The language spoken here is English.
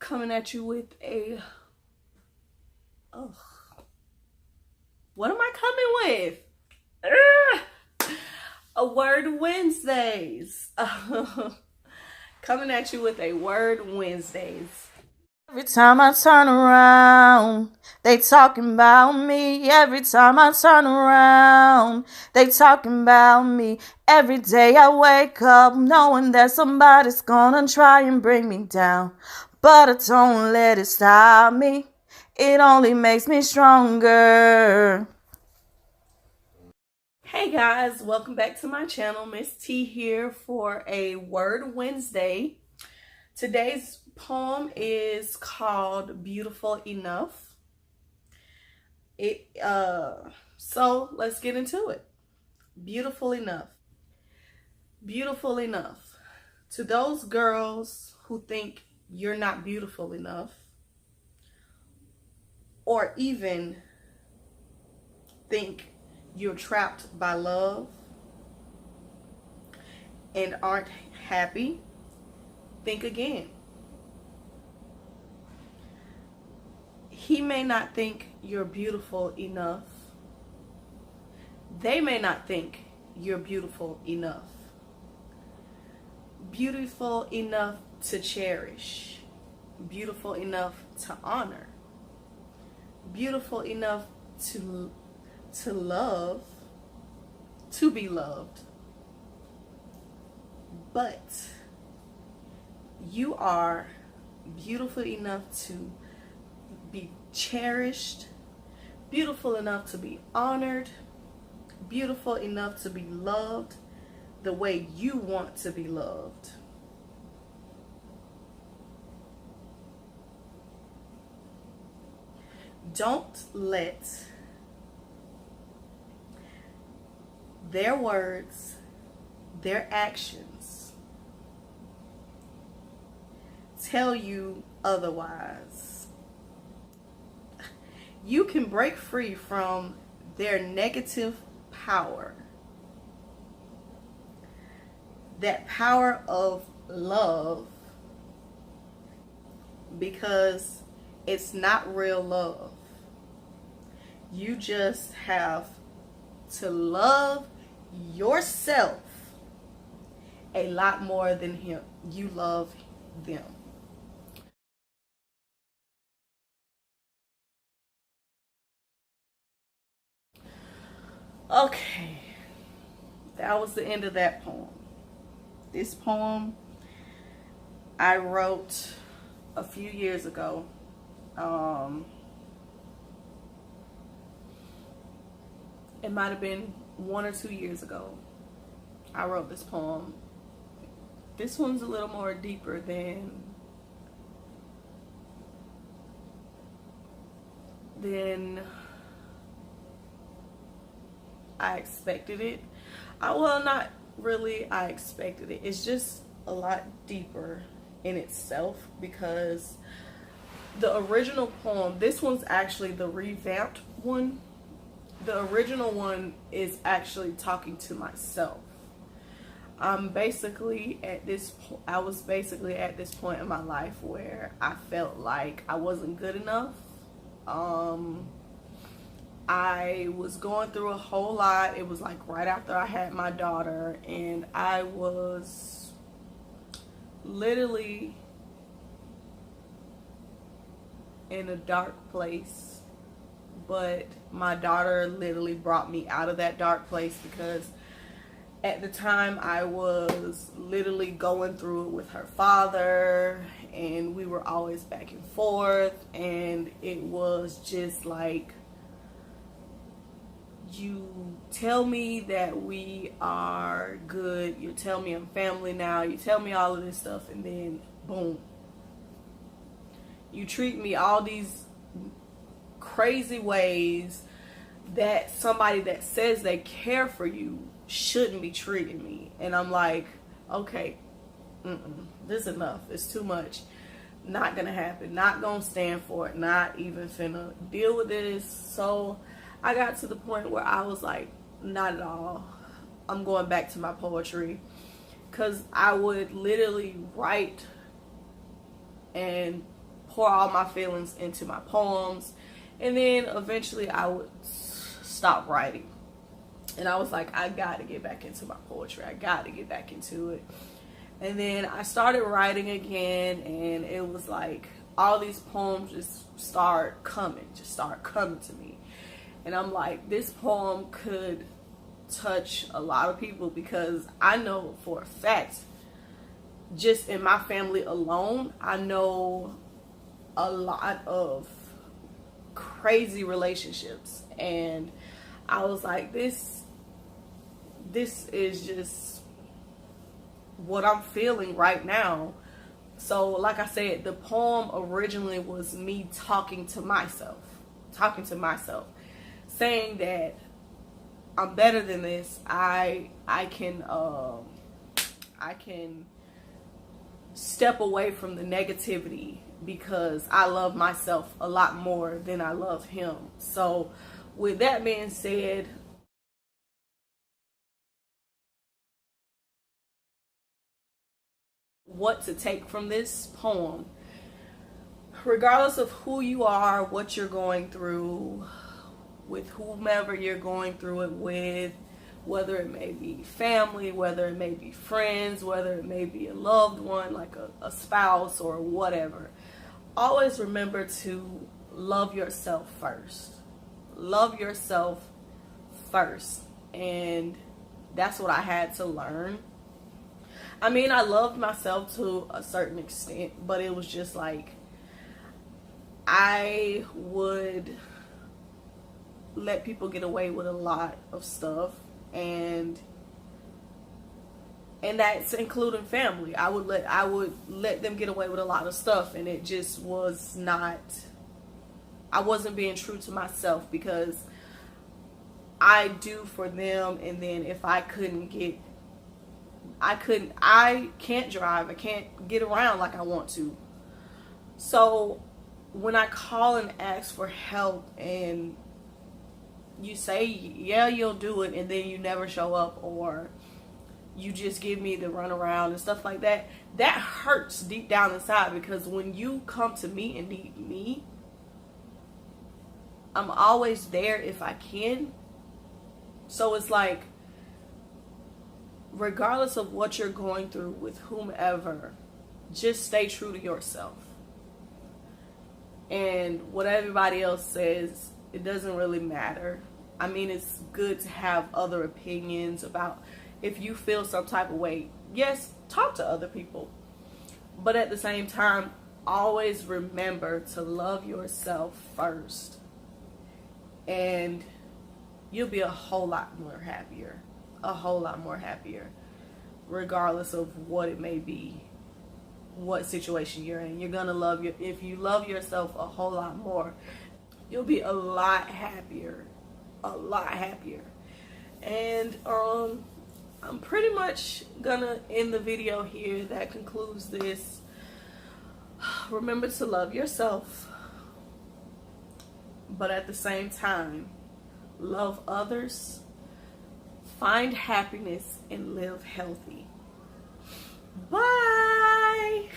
coming at you with a what am I coming with? A Word Wednesdays. Coming at you with a Word Wednesdays. Every time I turn around, they talking about me. Every time I turn around, they talking about me. Every day I wake up knowing that somebody's gonna try and bring me down. But I don't let it stop me. It only makes me stronger. Hey guys, welcome back to my channel. Miss T here for a Word Wednesday. Today's poem is called Beautiful Enough. So let's get into it. Beautiful enough. Beautiful enough. To those girls who think you're not beautiful enough, or even think you're trapped by love and aren't happy, think again. He may not think you're beautiful enough. They may not think you're beautiful enough. Beautiful enough to cherish. Beautiful enough to honor. Beautiful enough to love, to be loved. But you are beautiful enough to be cherished, beautiful enough to be honored, beautiful enough to be loved the way you want to be loved. Don't let their words, their actions tell you otherwise. You can break free from their negative power. That power of love, because it's not real love. You just have to love yourself a lot more than you love them. Okay, that was the end of that poem. This poem I wrote a few years ago. It might have been 1 or 2 years ago. I wrote this poem. This one's a little more deeper than I expected it. Well, not really I expected it. It's just a lot deeper in itself, because the original poem, this one's actually the revamped one. The original one is actually talking to myself. I was basically at this point in my life where I felt like I wasn't good enough. I was going through a whole lot. It was like right after I had my daughter, and I was literally in a dark place. But my daughter literally brought me out of that dark place, because at the time I was literally going through it with her father, and we were always back and forth, and it was just like, you tell me that we are good, you tell me I'm family now, you tell me all of this stuff, and then boom, you treat me all these crazy ways that somebody that says they care for you shouldn't be treating me. And I'm like, okay, this is enough. It's too much. Not gonna happen. Not gonna stand for it. Not even finna deal with this. So I got to the point where I was like, not at all. I'm going back to my poetry, because I would literally write and pour all my feelings into my poems, and then eventually I would stop writing. And I was like, I got to get back into my poetry. I got to get back into it. And then I started writing again, and it was like all these poems just start coming to me. And I'm like, this poem could touch a lot of people, because I know for a fact, just in my family alone, I know a lot of crazy relationships. And I was like, this is just what I'm feeling right now. So like I said, the poem originally was me talking to myself, saying that I'm better than this. I can step away from the negativity, because I love myself a lot more than I love him. So with that being said, what to take from this poem, regardless of who you are, what you're going through, with whomever you're going through it with, whether it may be family, whether it may be friends, whether it may be a loved one, like a spouse or whatever, always remember to love yourself first. Love yourself first. And that's what I had to learn. I mean, I loved myself to a certain extent, but it was just like, I would let people get away with a lot of stuff, and that's including family. I would let them get away with a lot of stuff, and it just was not, I wasn't being true to myself, because I do for them, and then if I can't drive, I can't get around like I want to. So when I call and ask for help, and you say, yeah, you'll do it, and then you never show up, or you just give me the runaround and stuff like that, that hurts deep down inside, because when you come to me and need me, I'm always there if I can. So it's like, regardless of what you're going through with whomever, just stay true to yourself. And what everybody else says, it doesn't really matter. I mean, it's good to have other opinions about, if you feel some type of way, yes, talk to other people. But at the same time, always remember to love yourself first. And you'll be a whole lot more happier. Regardless of what it may be, what situation you're in. You're gonna if you love yourself a whole lot more, you'll be a lot happier. And I'm pretty much gonna end the video here. That concludes this. Remember to love yourself, but at the same time, love others, find happiness, and live healthy. Bye.